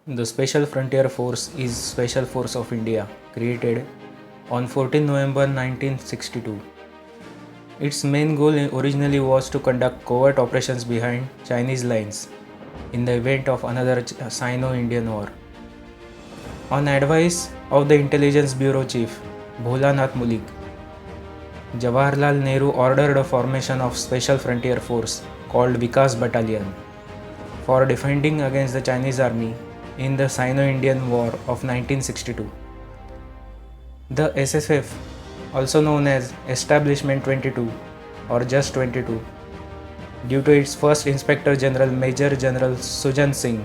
The Special Frontier Force is Special Force of India, created on 14 November 1962. Its main goal originally was to conduct covert operations behind Chinese lines in the event of another Sino-Indian War. On advice of the Intelligence Bureau Chief, Bhola Nath Mulik, Jawaharlal Nehru ordered a formation of Special Frontier Force called Vikas Battalion for defending against the Chinese army in the Sino-Indian War of 1962. The SFF, also known as Establishment 22 or just 22, due to its first Inspector General Major General Sujan Singh,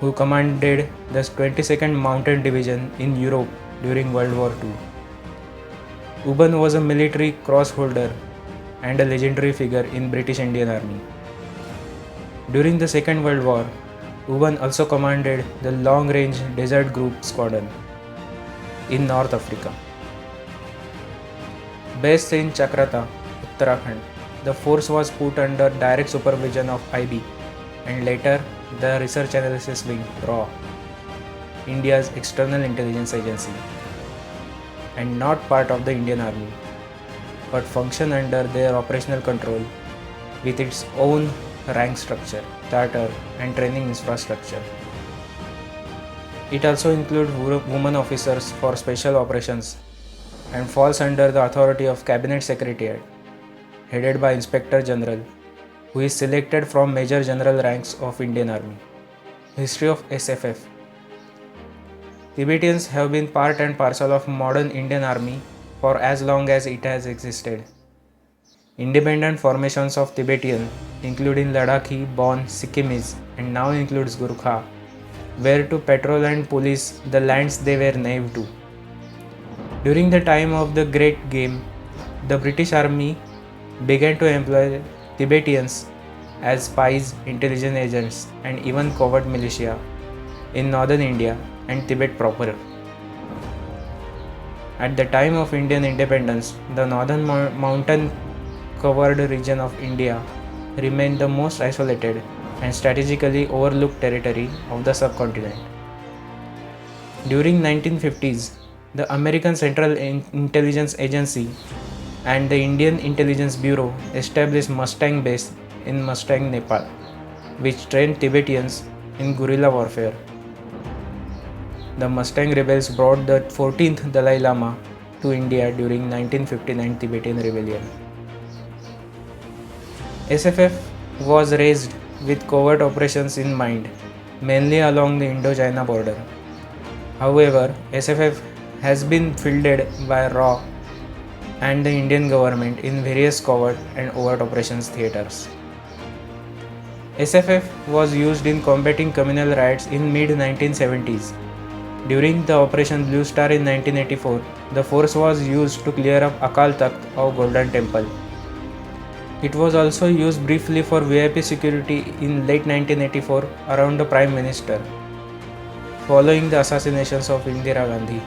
who commanded the 22nd Mountain Division in Europe during World War II. Uban was a military cross holder and a legendary figure in British Indian Army. During the Second World War, Uban also commanded the Long Range Desert Group Squadron in North Africa. Based in Chakrata, Uttarakhand, the force was put under direct supervision of IB and later the Research Analysis Wing (RAW), India's external intelligence agency, and not part of the Indian Army, but function under their operational control with its own rank structure, charter, and training infrastructure. It also includes women officers for special operations and falls under the authority of Cabinet Secretariat, headed by Inspector General, who is selected from Major General ranks of Indian Army. History of SFF. Tibetans have been part and parcel of modern Indian Army for as long as it has existed. Independent formations of Tibetan, including Ladakhi, Bon, Sikkimis, and now includes Gurkha, were to patrol and police the lands they were native to. During the time of the Great Game, the British Army began to employ Tibetans as spies, intelligence agents, and even covert militia in northern India and Tibet proper. At the time of Indian independence, the northern mountain covered region of India remained the most isolated and strategically overlooked territory of the subcontinent. During 1950s, the American Central Intelligence Agency and the Indian Intelligence Bureau established Mustang base in Mustang, Nepal, which trained Tibetans in guerrilla warfare. The Mustang rebels brought the 14th Dalai Lama to India during 1959 Tibetan Rebellion. SFF was raised with covert operations in mind, mainly along the Indo-China border. However, SFF has been fielded by RAW and the Indian government in various covert and overt operations theaters. SFF was used in combating communal riots in mid-1970s. During the Operation Blue Star in 1984, the force was used to clear up Akal Takht of Golden Temple. It was also used briefly for VIP security in late 1984 around the Prime Minister, following the assassinations of Indira Gandhi.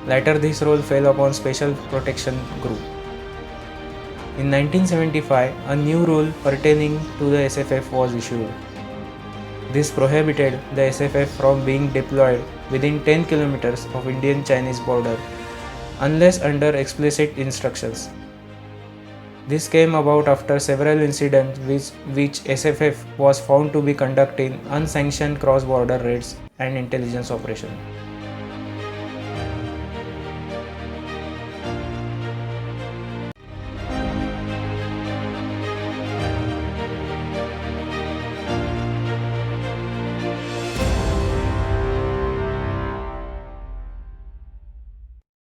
Later, this role fell upon Special Protection Group. In 1975, a new rule pertaining to the SFF was issued. This prohibited the SFF from being deployed within 10 kilometers of Indian-Chinese border unless under explicit instructions. This came about after several incidents which SFF was found to be conducting unsanctioned cross-border raids and intelligence operations.